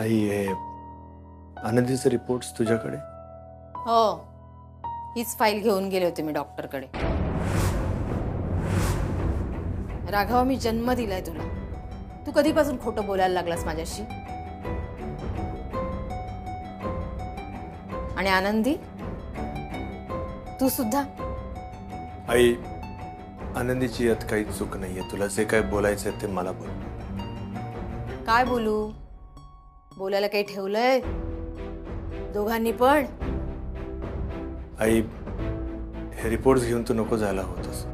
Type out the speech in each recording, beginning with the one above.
आई हे आनंदीचे रिपोर्ट्स तुझ्याकडे? हो, हीच फाईल घेऊन गेले होते मी डॉक्टरकडे. राघवा, मी जन्म दिलाय तुला. तू कधीपासून खोटं बोलायला लागलास माझ्याशी? आणि आनंदी, तू सुद्धा. आई, आनंदीची यात काही चूक नाहीये. तुला जे काय बोलायचंय ते मला बोल. काय बोलू? बोलायला काही ठेवलंय दोघांनी पण? आई, हे रिपोर्ट्स घेऊन तू नको जायला होतस.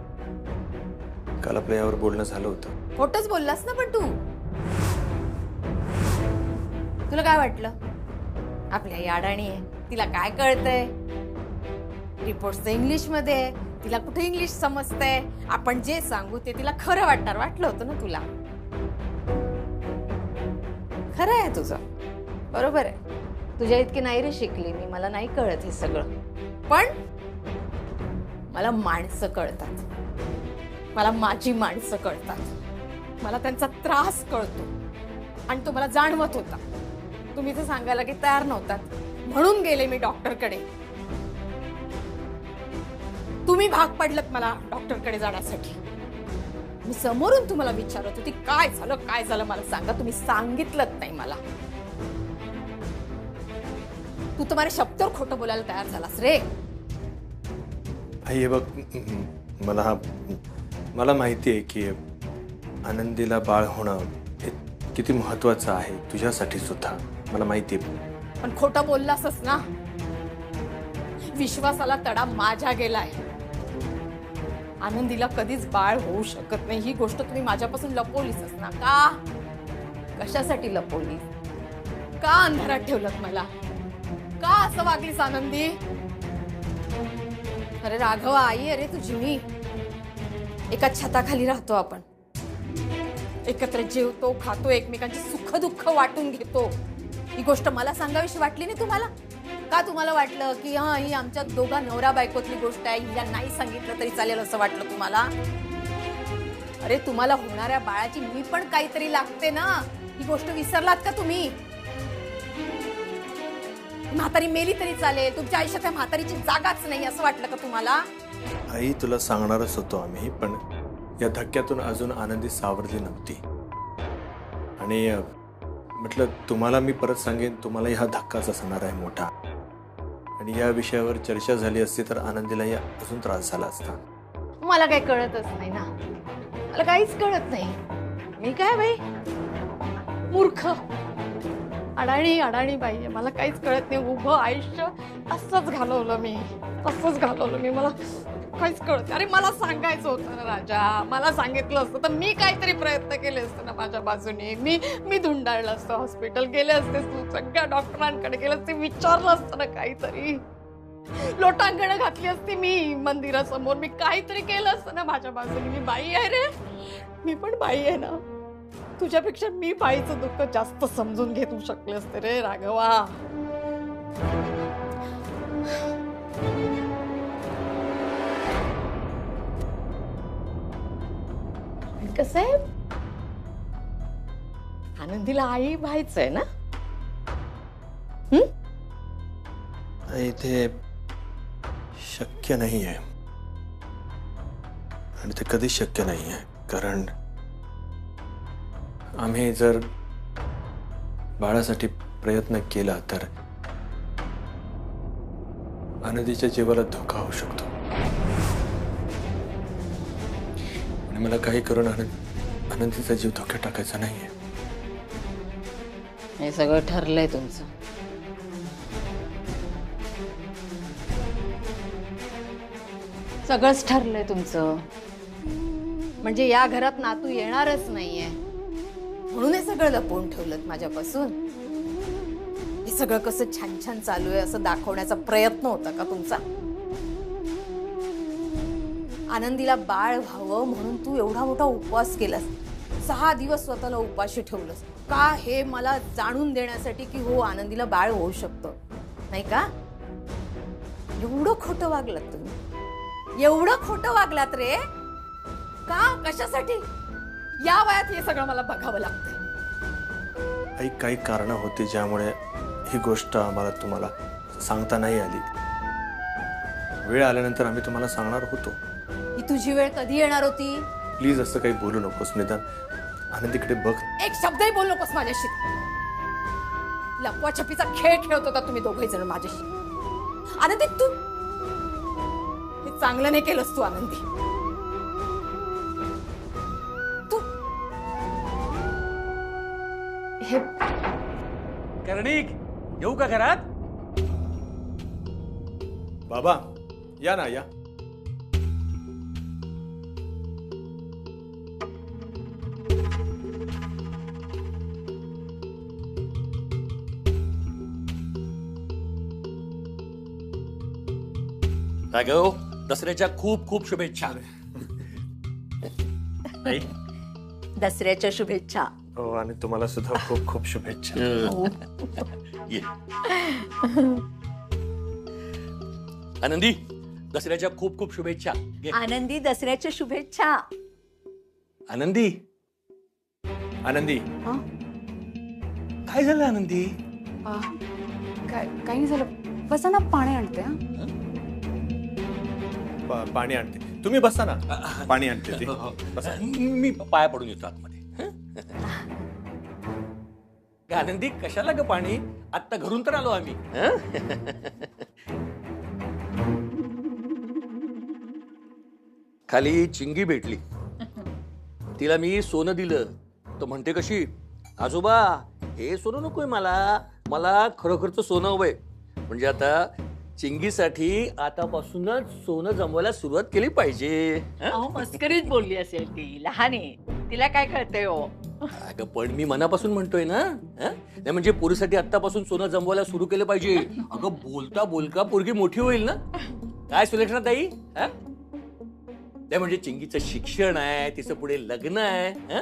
काल आपल्या यावर बोलणं झालं होतं. खोटंच बोललास ना. पण तुला काय वाटलं? आपली आई अडाणी आहे, तिला काय कळतंय? रिपोर्ट्स इंग्लिश मध्ये आहे, तिला कुठे इंग्लिश समजतंय? आपण जे सांगू ते तिला खरं वाटलं होतं ना तुला. खरं आहे तुझं, बरोबर आहे. तुझ्या इतकी नाही रे शिकली मी, मला नाही कळत हे सगळं. पण मला माणसं कळतात, मला माझी माणसं कळतात, मला त्यांचा त्रास कळतो. आणि तो मला जाणवत होता. तुम्ही ते सांगायला की तयार नव्हतात, म्हणून गेले मी डॉक्टरकडे. तुम्ही भाग पडलत मला डॉक्टरकडे जाण्यासाठी. मी समोरून तुम्हाला विचारत होती काय झालं मला सांगा. तुम्ही सांगितलंच नाही मला. तू तर माझ्या शब्दावर खोटं बोलायला तयार झालास रे. आई हे बघ, मला माहिती आहे की आनंदीला बाळ होणं हे किती महत्वाचं आहे तुझ्यासाठी सुद्धा. मला माहिती आहे. पण खोटं बोललासच ना. विश्वासाला तडा माझ्या गेलाय. आनंदीला कधीच बाळ होऊ शकत नाही ही गोष्ट तुम्ही माझ्यापासून लपवलीसच ना. का? कशासाठी लपवली? का अंधारात ठेवलत मला? का असं वागलीस आनंदी? अरे राघवा, आई अरे तुझी मी. एका छताखाली राहतो आपण, एकत्र जेवतो, खातो, एकमेकांची सुख दुःख वाटून घेतो. ही गोष्ट मला सांगावीशी वाटली नाही तुम्हाला? का तुम्हाला वाटलं की हा ही आमच्या दोघा नवरा बायकोतली गोष्ट आहे, हिला नाही सांगितलं तरी चालेल असं वाटलं तुम्हाला? अरे तुम्हाला होणाऱ्या बाळाची मी पण काहीतरी लागते ना. ही गोष्ट विसरलात का तुम्ही? म्हातारी मेली तरी चालेल, तुमच्या आयुष्यात त्या म्हातारीची जागाच नाही असं वाटलं का तुम्हाला? आई, तुला सांगणारच होतो आम्ही, पण या धक्क्यातून अजून आनंदी सावरली नव्हती. आणि म्हटलं तुम्हाला मी परत सांगेन, तुम्हाला हा धक्काच असणार आहे मोठा. आणि या विषयावर चर्चा झाली असती तर आनंदीलाही अजून त्रास झाला असता. मला काही कळतच नाही ना. मला काहीच कळत नाही. मी काय बाई मूर्ख अडाणी बाई आहे. मला काहीच कळत नाही. उभं आयुष्य असंच घालवलं मी. मला काहीच कळत. अरे मला सांगायचं होतं ना राजा. मला सांगितलं असतं तर मी काहीतरी प्रयत्न केले असते ना माझ्या बाजूने. मी धुंडाळलं असतं, हॉस्पिटल गेले असते, सगळ्या डॉक्टरांकडे गेले असते, विचारलं असतं ना काहीतरी. लोटांगण घातली असती मी मंदिरासमोर. मी काहीतरी केलं असतं ना माझ्या बाजूने. मी बाई आहे रे. मी पण बाई आहे ना. तुझ्यापेक्षा मी बाईचं दुःख जास्त समजून घेऊ शकले असते रे राघवा. कसं आहे, आनंदीला आई व्हायचंय ना? ते शक्य नाही आहे. आणि ते कधीच शक्य नाही आहे. कारण आम्ही जर बाळासाठी प्रयत्न केला तर आनंदीच्या जीवाला धोका होऊ शकतो. आणि मला काही करून आनंदीचा जीव धोक्यात टाकायचा नाहीये. हे सगळं ठरलंय तुमचं. सगळंच ठरलंय तुमचं. म्हणजे या घरात नातू येणारच नाहीये म्हणून हे सगळं लपवून ठेवलं माझ्यापासून. हे सगळं कसं छान छान चालू आहे असं दाखवण्याचा प्रयत्न होता का तुमचा? आनंदीला बाळ व्हावं म्हणून तू एवढा मोठा उपवास केलास. 6 दिवस स्वतःला उपाशी ठेवलंस. का? हे मला जाणून देण्यासाठी की हो आनंदीला बाळ होऊ शकतं, नाही का? एवढं खोटं वागलात तुम्ही. एवढं खोटं वागलात रे. का? कशासाठी? या वयात हे सगळं मला बघावं लागतंय. काही कारणं होती ज्यामुळे ही गोष्ट आम्हाला तुम्हाला सांगता नाही आली. वेळ आल्यानंतर आम्ही तुम्हाला सांगणार होतो. ही तुझी वेळ कधी येणार होती? प्लीज असं काही बोलू नकोस. निदान आनंदीकडे बघ. एक शब्दही बोल नकोस माझ्याशी. लपवाछपीचा खेळ खेळत होता तुम्ही दोघे जण माझ्याशी. आनंदी तू हे चांगलं नाही केलंस तू. आनंदी तू हे कर्णिक येऊ का घरात? बाबा या ना या. राघव, दसऱ्याच्या खूप खूप शुभेच्छा. आई, दसऱ्याच्या शुभेच्छा. हो आणि तुम्हाला सुद्धा खूप खूप शुभेच्छा. ये. आनंदी, दसऱ्याच्या खूप खूप शुभेच्छा. घे. आनंदी दसऱ्याच्या शुभेच्छा. आनंदी, आनंदी काय झालं आनंदी? काही नाही झालं. बसा ना, पाणी आणते. हा पाणी आणते. तुम्ही बसा ना. पाणी आणते ती. बसा. मी पाया पडून येतो आतमध्ये. ग आनंदी, कशाला ग पाणी? आत्ता घरून तर आलो आम्ही. खाली चिंगी भेटली. तिला मी सोनं दिलं. तो म्हणते कशी, आजोबा हे सोनं नकोय मला, मला खरोखरचं सोनं हवंय. म्हणजे आता चिंगीसाठी आतापासूनच सोनं जमवायला सुरुवात केली पाहिजे. अहो मस्करीत बोलली असेल ती. लहान आहे, तिला काय कळतंय हो. अगं पण मी मनापासून म्हणतोय ना. नाही म्हणजे पोरीसाठी आतापासून सोनं जमवायला सुरू केलं पाहिजे. अगं बोलता बोलका पोरगी मोठी होईल ना. काय सुलक्षणा ताई? नाही म्हणजे चिंगीचं शिक्षण आहे, तिचं पुढे लग्न आहे.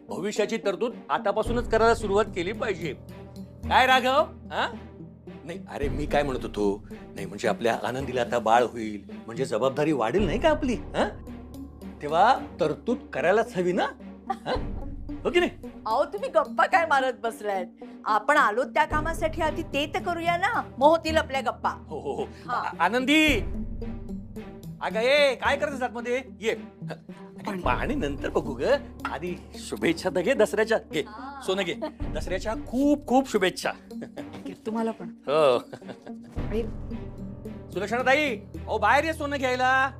भविष्याची तरतूद आतापासूनच करायला सुरुवात केली पाहिजे. काय राघव? नाही अरे मी काय म्हणत होतो, नाही म्हणजे आपल्या आनंदीला आता बाळ होईल म्हणजे जबाबदारी वाढेल नाही का आपली. तेव्हा तरतूद करायलाच हवी ना. हो की नाही? अहो तुम्ही गप्पा काय मारत बसलायत? आपण आलो त्या कामासाठी आधी ते तर करूया ना. मग होतील आपल्या गप्पा. हो हो हो. आनंदी, अगं ये काय करतेस आतमध्ये? ये. पाणी नंतर बघू ग. आधी शुभेच्छा तर घे दसऱ्याच्या. घे सोनं घे. दसऱ्याच्या खूप खूप शुभेच्छा. तुम्हाला पण. हो. सुलक्षणा ताई, अहो बाहेर ये सोनं घ्यायला.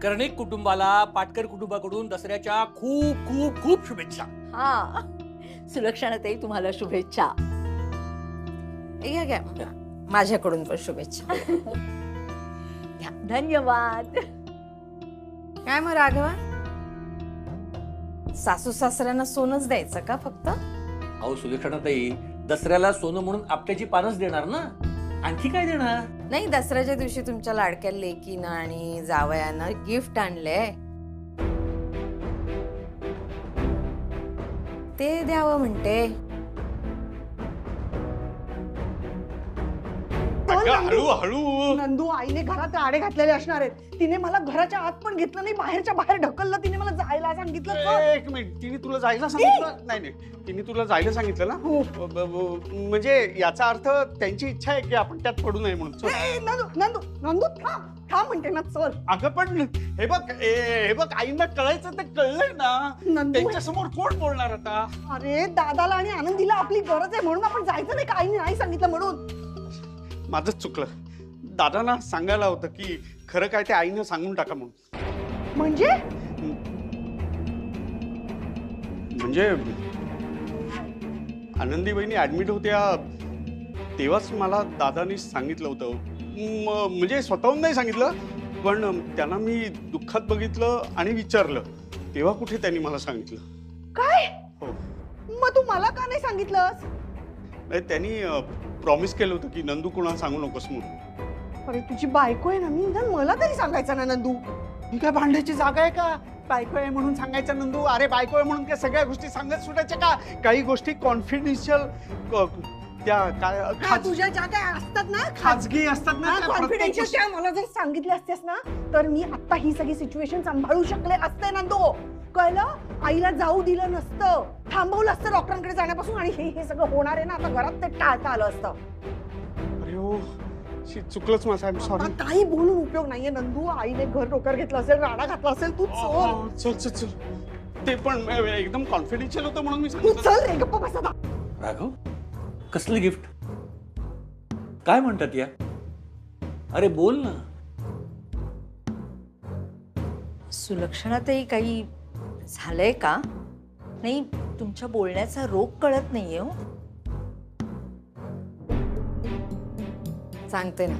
कर्णिक कुटुंबाला पाटकर कुटुंबाकडून दसऱ्याच्या खूप खूप खूप शुभेच्छा. हा सुलक्षणाताई तुम्हाला शुभेच्छा. घ्या घ्या, माझ्याकडून पण शुभेच्छा. घ्या. धन्यवाद. काय मग राघवा, सासू सासऱ्यांना सोनच द्यायचं का फक्त? अहो सुलक्षणा ताई, दसऱ्याला सोनं म्हणून आपट्याची पानच देणार ना. आणखी काय देणार? नाही, दसऱ्याच्या दिवशी तुमच्या लाडक्या लेकीनं आणि जावयानं गिफ्ट आणलंय, ते द्यावं म्हणते. हळू हळू. नंदू आईने घरात आडे घातलेले असणार आहेत. तिने मला घराच्या आत पण घेतलं नाही, बाहेरच्या बाहेर ढकललं. तिने मला जायला सांगितलं. एक मिनिट, तिने तुला जायला सांगितलं? नाही नाही, तिने तुला जायला सांगितलं ना. हो. म्हणजे याचा अर्थ त्यांची इच्छा आहे की आपण त्यात पडू नये म्हणून. ए, नंदू नंदू नंदू थांब थांब म्हणते ना. चल. अगं पण हे बघ आईंना कळायचं ते कळलंय ना. नंदू, त्यांच्या समोर कोण बोलणार आता? अरे दादाला आणि आनंदीला आपली गरज आहे म्हणून आपण जायचं नाही का? आईने नाही सांगितलं म्हणून. माझंच चुकलं. दादांना सांगायला होतं की खरं काय ते आईनं सांगून टाका म्हणून. म्हणजे म्हणजे आनंदी बहिणी ऍडमिट होत्या तेव्हाच मला दादांनी सांगितलं होतं. म्हणजे स्वतःहून नाही सांगितलं, पण त्यांना मी दुःखात बघितलं आणि विचारलं तेव्हा कुठे त्यांनी मला सांगितलं. काय? हो. मग तू मला का नाही सांगितलंस? नाही, त्यांनी प्रॉमिस केलं होतं की नंदू कोणाला सांगू नकोस म्हणून. अरे तुझी बायको आहे ना, मी मला तरी सांगायचं ना नंदू. ही काय भांड्याची जागा आहे का? बायको आहे म्हणून सांगायचं नंदू. अरे बायको आहे म्हणून काय सगळ्या गोष्टी सांगत सुटायच्या का? काही गोष्टी कॉन्फिडेन्शियल त्या काय तुझ्या ज्या काय असतात ना खाजगी असतात ना, त्या कॉन्फिडेन्शियल प्रत्येक त्या मला जर सांगितले असतेस ना तर मी आता ही सगळी सिच्युएशन सांभाळू शकले असते नंदू. कळलं? आईला जाऊ दिलं नसतं, थांबवलं असतं डॉक्टरांकडे जाण्यापासून आणि हे सगळं होणार आहे ना आता घरात ते टाळता आलं असतं. अरे हो, चुकलंच माझं. I am sorry. आता काही बोलून उपयोग नाहीये नंदू. आईने घर डोक्यावर घेतलं असेल, राडा घातला असेल. तू चल चल चल चल. ते पण एकदम कॉन्फिडेन्शियल होतं म्हणून मी तू सांगितलं. चल रे, गप्पा बस आता. राघव, कसलं गिफ्ट? काय म्हणतात या? अरे बोल ना. सुलक्षणातही काही झालंय का? नाही, तुमच्या बोलण्याचा रोग कळत नाहीये हो. सांगते ना,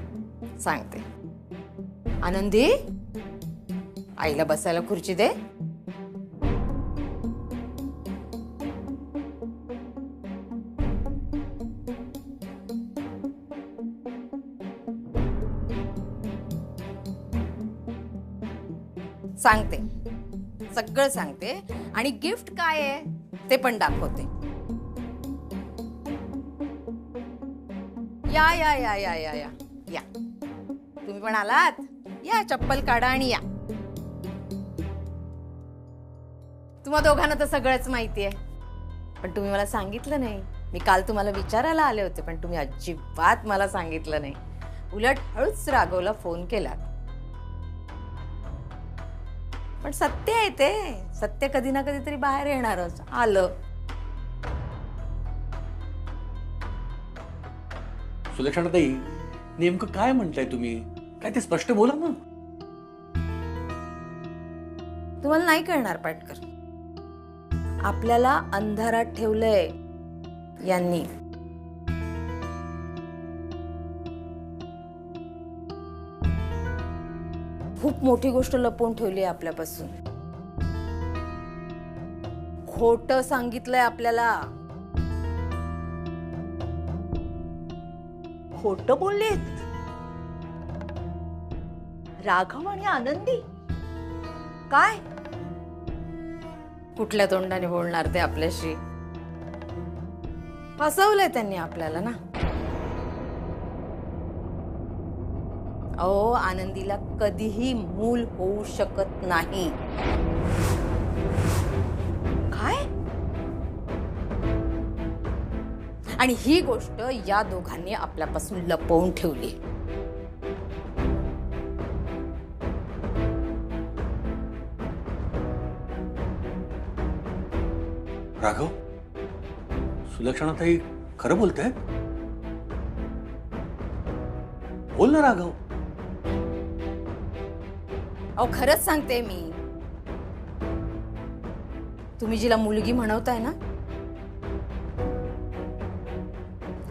सांगते. आनंदी, आईला बसायला खुर्ची दे. सांगते, सगळं सांगते आणि गिफ्ट काय आहे ते पण दाखवते. या या या या या या या तुम्ही पण आलात. या, चप्पल काढा आणि या. तुम्हा दोघांना तर सगळंच माहिती आहे, पण तुम्ही मला सांगितलं नाही. मी काल तुम्हाला विचारायला आले होते, पण तुम्ही अजिबात मला सांगितलं नाही. उलट हळूच राघवला फोन केला. पण सत्य आहे ते. सत्य कधी ना कधीतरी बाहेर येणारच. आलं. सुलक्षणाताई, नेमकं काय म्हणताय तुम्ही? काय ते स्पष्ट बोला ना. तुम्हाला नाही कळणार पाटकर. आपल्याला अंधारात ठेवलंय यांनी. खूप मोठी गोष्ट लपवून ठेवली आहे आपल्यापासून. खोटं सांगितलंय आपल्याला. खोटं बोललेत राघव आणि आनंदी. काय? कुठल्या तोंडाने बोलणार ते आपल्याशी? फसवलंय त्यांनी आपल्याला ना. अहो, आनंदीला कधीही मूल होऊ शकत नाही. काय? आणि ही गोष्ट या दोघांनी आपल्यापासून लपवून ठेवली. राघव, सुलक्षणाताई खरं बोलतायत? बोल ना राघव. अहो, खरंच सांगते मी. तुम्ही जिला मुलगी म्हणवताय ना,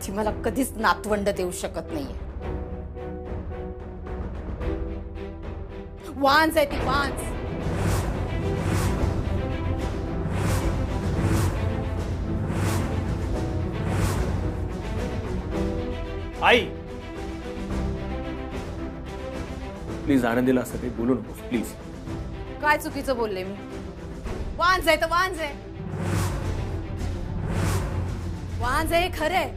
ती मला कधीच नातवंड देऊ शकत नाहीये. वांज आहे ती, वांज. आई, प्लीज आनंदीला असं काही बोलू नकोस प्लीज. काय चुकीचं बोलले मी? वांज आहे तर वांज आहे. वांज आहे हे खरंय.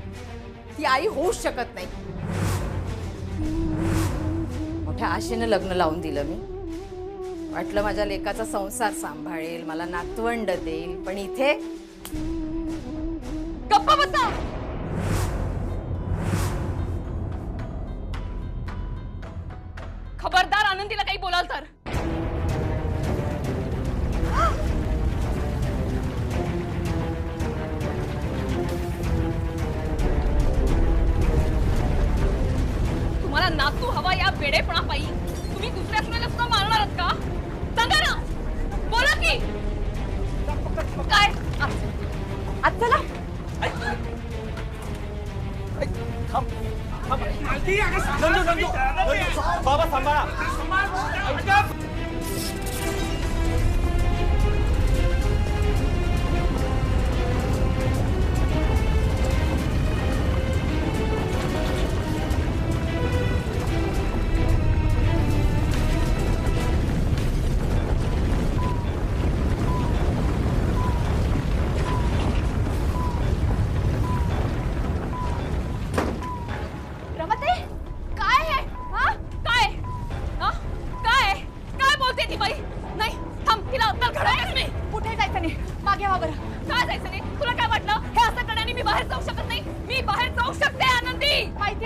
ती आई होऊच शकत नाही. मोठ्या आशेनं लग्न लावून दिलं मी. वाटलं माझ्या लेकाचा संसार सांभाळेल, मला नातवंड देईल, पण इथे गप्पा बसा. खबरदार आनंदीला काही बोलाल तर. तुम्हाला नातू हवा या वेडेपणापायी तुम्ही दुसऱ्या सुनेला सुद्धा मारणार आहात का? सांगा ना, बोला की. काय आज चला. बाबा सांभाळा.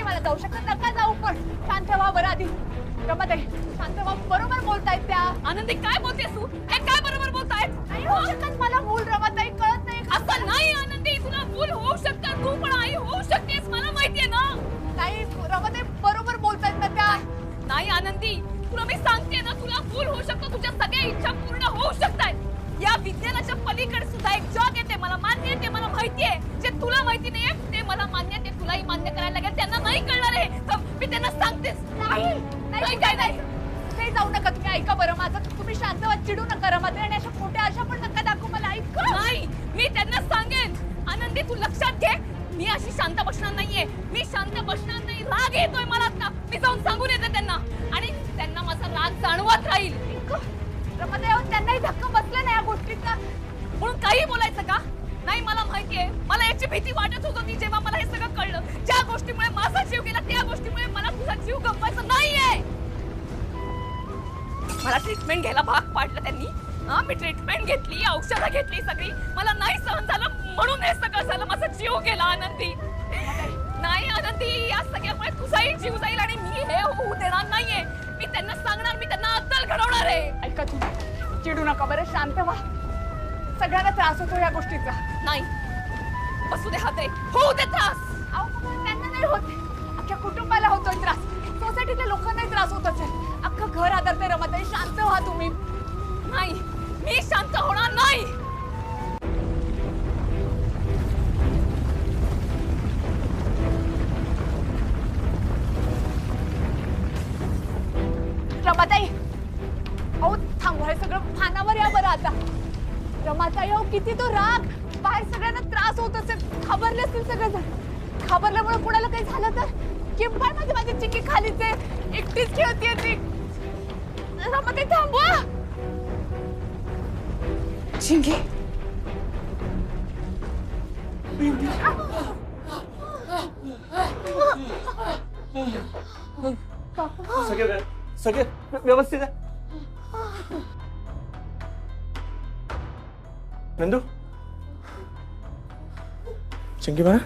मला जाऊ शकत नका जाऊ पण शांत व्हा बरं आधी. रमाताई शांत व्हा, बरोबर बोलतायत त्या. आनंदी काय बोलतेस तू? हे काय बरोबर बोलतायत? नाही होऊ शकत मला मूल, रमाताई कळत नाही. असं नाही आनंदी, तुला मूल होऊ शकतं, तू पण आई होऊ शकतेस, मला माहितीये ना. नाही रमाताई बरोबर बोलतायत ना त्या. नाही आनंदी, तुला मी सांगते ना, तुला मूल होऊ शकतं, तुझ्या सगळ्या इच्छा पूर्ण होऊ शकतात. या विज्ञानाच्या पलीकडे सुद्धा एक जग येते, मला मान्य आहे, ते मला माहितीये. जे तुला माहिती नाहीये ते मला मान्य आहे, ते तुलाही मान्य करायला लागेल. त्यांना नाही कळणार आहे, तर मी त्यांना सांगतेच. नाही काय नाही, ते जाऊ नका तुम्ही. ऐका बरं माझं, तुम्ही शांत व्हा, चिडू नका रमाताई, आणि अशा खोट्या आशा पण नका दाखवू मला. ऐक नाही, मी त्यांना सांगेन. आनंदी तू लक्षात घे, मी अशी शांत बसणार नाहीये, मी शांत बसणार नाही. राग येतोय मला आता, मी जाऊन सांगून येते त्यांना, आणि त्यांना माझा राग जाणवत राहील. रमाताई त्यांनाही धक्का बसला नाही या गोष्टीचा, म्हणून काही बोलायचं का नाही? मला माहितीये, मला याची भीती वाटत होती जेव्हा मला हे सगळं कळलं. ज्या गोष्टीमुळे माझा जीव गेला त्या गोष्टीमुळे मला तुझा जीव गमवायचा नाहीये. मला ट्रीटमेंट घ्यायला भाग पाडलं त्यांनी. मी ट्रीटमेंट घेतली, औषधं घेतली सगळी, मला नाही सहन झालं म्हणून हे सगळं झालं. माझा जीव गेला आनंदी. नाही आनंदी, या सगळ्यामुळे तुझाही जीव जाईल आणि मी हे होऊ देणार नाहीये. मी त्यांना सांगणार, मी त्यांना अद्दल घडवणार आहे. ऐका तू, चिडू नका बरं, शांत व्हा. सगळ्यांना त्रास होतो या गोष्टीचा. नाही बसू दे हात रे, होऊ दे त्रास. त्यांना नाही होत, अख्ख्या कुटुंबाला होतोय त्रास, सोसायटीतल्या लोकांनाही त्रास होत असेल, अख्खं घर आदरते. रमाताई शांत व्हा तुम्ही. नाही, मी शांत होणार नाही. रमाताई अहो थांबवा, हे सगळं फानावर या बरं आता. रमाताई अहो किती तो राग, बाहेर सगळ्यांना त्रास होत असेल, घाबरले असतील सगळेजण. घाबरल्यामुळे कुणाला काही झालं तर? किंबळ मध्ये माझी चिंकी खालीच आहे, एकटीच खेळतीये ती. रमाताई थांबवा. चिंकी सगळे व्यवस्थित आहे? नंदू, चिंकी बाळा,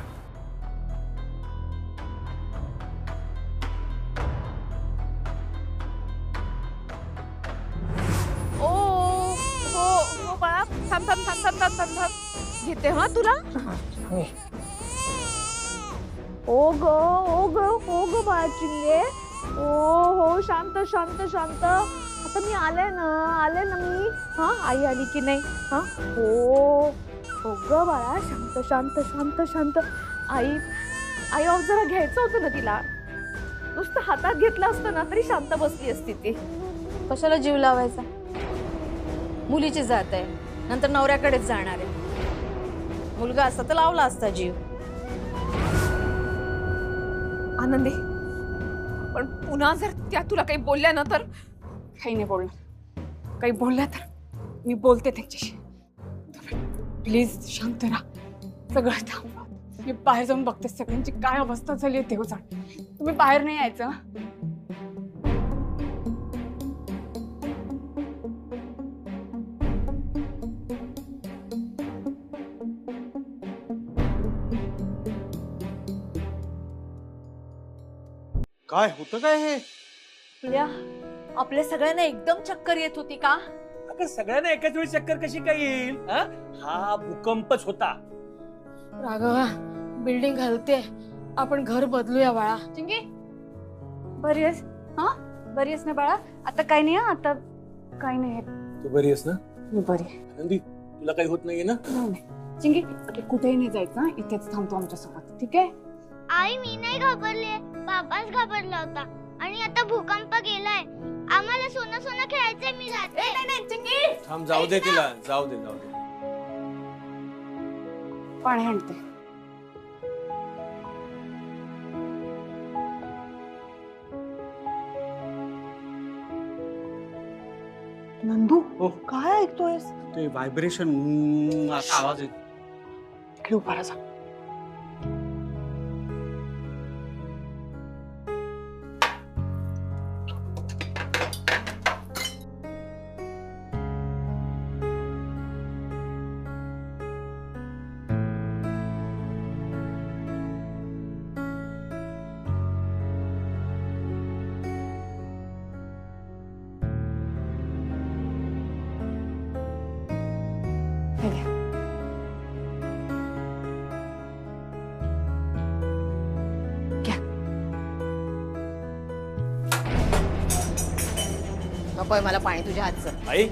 हो बाळा, थांब थांब थांब थांब थांब थांब थांब, घेते हा तुला. ओ ग बाळा चिंगे. हो शांत शांत शांत. आता मी आले ना मी. हा आई आली की नाही? हा हो ग बाळा, शांत शांत शांत शांत. आई अहो जरा घ्यायचं होतं ना तिला, नुसतं हातात घेतलं असतं ना तरी शांत बसली असती ती. कशाला जीव लावायचा? मुलीची जात आहे, नंतर नवऱ्याकडेच जाणार आहे. मुलगा असता तर लावला असता जीव. आनंदी, पण पुन्हा जर त्या तुला काही बोलल्या ना तर? काही नाही बोलणार. काही बोलल्या तर मी बोलते त्यांच्याशी. प्लीज शांत राहा, सगळं थांबवा. मी बाहेर जाऊन बघते सगळ्यांची काय अवस्था झाली आहे देव जाण. तुम्ही बाहेर नाही यायचं. काय होतं काय हे? आपल्या सगळ्यांना एकदम चक्कर येत होती का? अगं सगळ्यांना एकाच वेळी चक्कर कशी काय येईल? हा भूकंपच होता. राघवा, बिल्डिंग हलते, आपण घर बदलूया बाळा. चिंगी बरी आहेस? हा बरी आहेस ना बाळा? आता काही नाही, आता काही नाही. तू बरी आहेस ना? मी बरी आहे. आनंदी, तुला काही होत नाहीये ना? नाही चिंगी, कुठेही नाही जायचं, इथेच थांबतो आमच्या सोबत, ठीक आहे? आई मी नाही घाबरले, बाबाच घाबरला होता. आणि आता भूकंप गेलाय, आम्हाला सोनं सोनं खेळायचंय. मी जाते. नाही चिंगी, थांब, जाऊ दे तिला, जाऊ दे. पाणी आणते. नंदू हो. काय ऐकतोयस? ते व्हायब्रेशन आवाज येत. इकडे उभा राहा. नकोय मला पाणी तुझ्या हातचं. आई